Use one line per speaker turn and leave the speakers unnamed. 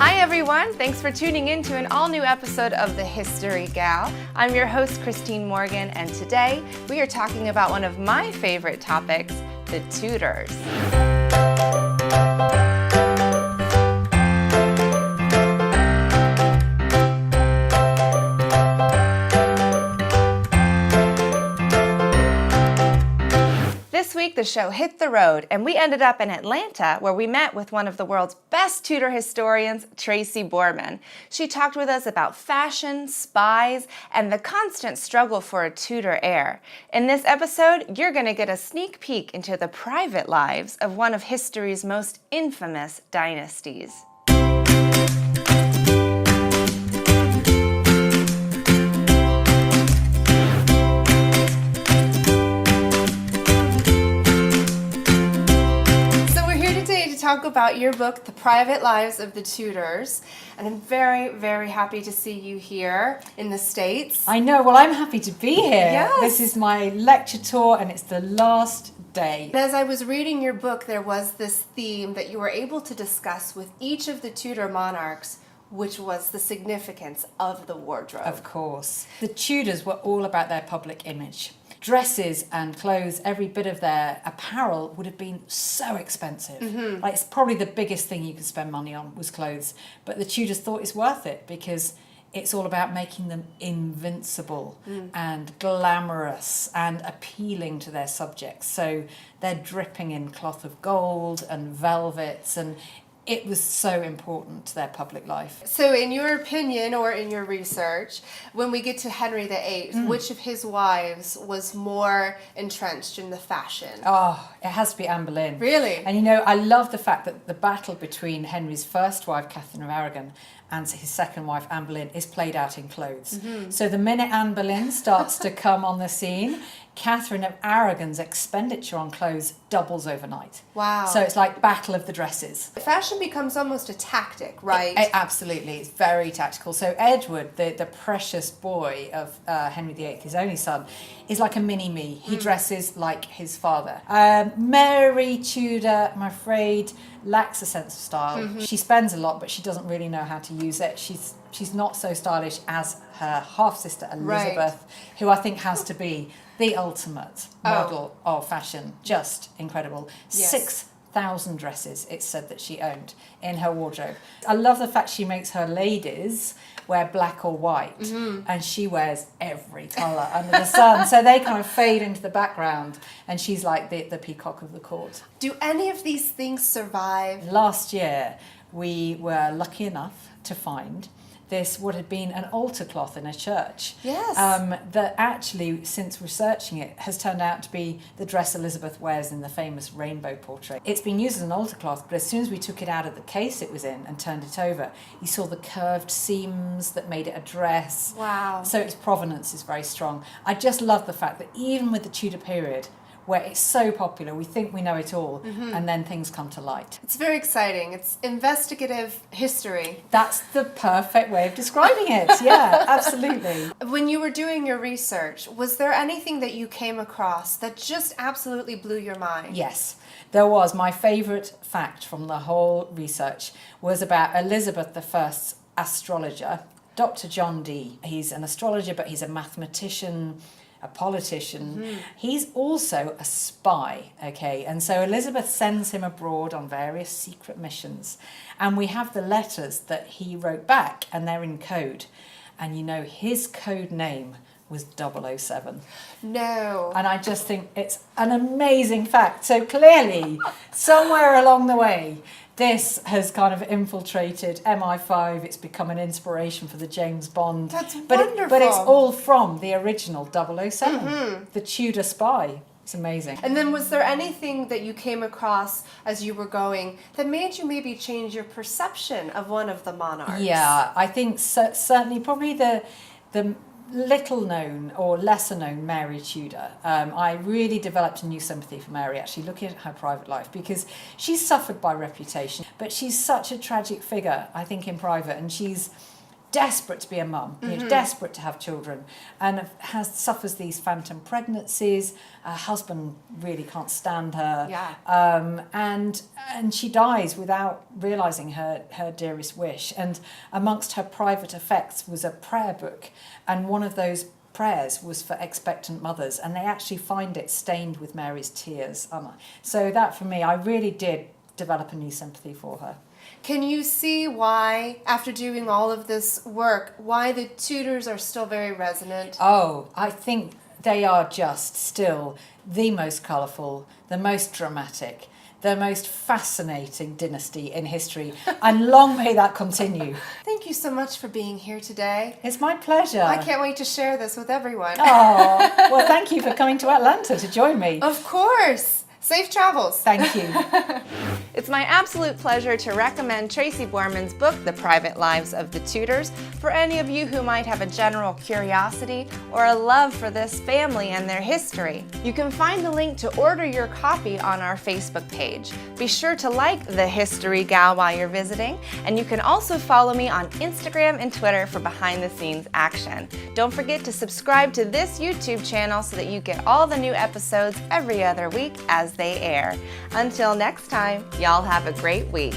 Hi everyone, thanks for tuning in to an all-new episode of The History Gal. I'm your host, Christine Morgan, and today we are talking about one of my favorite topics, the Tudors. This week, the show hit the road, and we ended up in Atlanta, where we met with one of the world's best Tudor historians, Tracy Borman. She talked with us about fashion, spies, and the constant struggle for a Tudor heir. In this episode, you're going to get a sneak peek into the private lives of one of history's most infamous dynasties. Talk about your book, The Private Lives of the Tudors, and I'm very, very happy to see you here in the States.
I know, well, I'm happy to be here.
Yes.
This is my lecture tour and it's the last day.
As I was reading your book, there was this theme that you were able to discuss with each of the Tudor monarchs, which was the significance of the wardrobe.
Of course. The Tudors were all about their public image. Dresses and clothes, every bit of their apparel would have been so expensive. Like, it's probably the biggest thing you could spend money on was clothes. But the Tudors thought it's worth it because it's all about making them invincible and glamorous and appealing to their subjects. So they're dripping in cloth of gold and velvets, and it was so important to their public life.
So in your opinion, or in your research, when we get to Henry VIII, which of his wives was more entrenched in the fashion?
Oh, it has to be Anne Boleyn.
Really?
And you know, I love the fact that the battle between Henry's first wife, Catherine of Aragon, and his second wife, Anne Boleyn, is played out in clothes. So the minute Anne Boleyn starts to come on the scene, Catherine of Aragon's expenditure on clothes doubles overnight.
Wow.
So it's like battle of the dresses.
Fashion becomes almost a tactic, right?
Absolutely, it's very tactical. So Edward, the precious boy of Henry VIII, his only son, is like a mini-me. He dresses like his father. Mary Tudor, I'm afraid, lacks a sense of style. She spends a lot, but she doesn't really know how to use it. She's not so stylish as her half-sister Elizabeth, who I think has to be the ultimate model of fashion. Just incredible.
Yes.
6,000 dresses, it's said that she owned in her wardrobe. I love the fact she makes her ladies wear black or white, and she wears every colour under the sun. So they kind of fade into the background, and she's like the peacock of the court.
Do any of these things survive?
Last year, we were lucky enough to find this would have been an altar cloth in a church.
Yes.
That actually, since researching it, has turned out to be the dress Elizabeth wears in the famous rainbow portrait. It's been used as an altar cloth, but as soon as we took it out of the case it was in and turned it over, you saw the curved seams that made it a dress.
Wow.
So its provenance is very strong. I just love the fact that even with the Tudor period, where it's so popular, we think we know it all, and then things come to light.
It's very exciting. It's investigative history.
That's the perfect way of describing it. Yeah, absolutely.
When you were doing your research, was there anything that you came across that just absolutely blew your mind?
Yes, there was. My favourite fact from the whole research was about Elizabeth I's astrologer, Dr. John Dee. He's an astrologer, but he's a mathematician, a politician. He's also a spy, okay? And so Elizabeth sends him abroad on various secret missions. And we have the letters that he wrote back, and they're in code. And you know, his code name was 007.
No.
And I just think it's an amazing fact. So clearly, somewhere along the way, this has kind of infiltrated MI5. It's become an inspiration for the James Bond.
That's
but
wonderful.
But it's all from the original 007, the Tudor spy. It's amazing.
And then was there anything that you came across as you were going that made you maybe change your perception of one of the monarchs?
Yeah, I think certainly probably the little known or lesser known Mary Tudor. I really developed a new sympathy for Mary, actually looking at her private life, because she's suffered by reputation, but she's such a tragic figure, I think, in private, and she's desperate to be a mum, desperate to have children, and suffers these phantom pregnancies. Her husband really can't stand her, and she dies without realising her dearest wish. And amongst her private effects was a prayer book, and one of those prayers was for expectant mothers, and they actually find it stained with Mary's tears. So that, for me, I really did develop a new sympathy for her.
Can you see why, after doing all of this work, why the Tudors are still very resonant?
Oh, I think they are just still the most colourful, the most dramatic, the most fascinating dynasty in history, and long may that continue.
Thank you so much for being here today.
It's my pleasure.
I can't wait to share this with everyone.
Oh, well, thank you for coming to Atlanta to join me.
Of course. Safe travels.
Thank you.
It's my absolute pleasure to recommend Tracy Borman's book, The Private Lives of the Tudors, for any of you who might have a general curiosity or a love for this family and their history. You can find the link to order your copy on our Facebook page. Be sure to like The History Gal while you're visiting, and you can also follow me on Instagram and Twitter for behind-the-scenes action. Don't forget to subscribe to this YouTube channel so that you get all the new episodes every other week as they air. Until next time, y'all have a great week.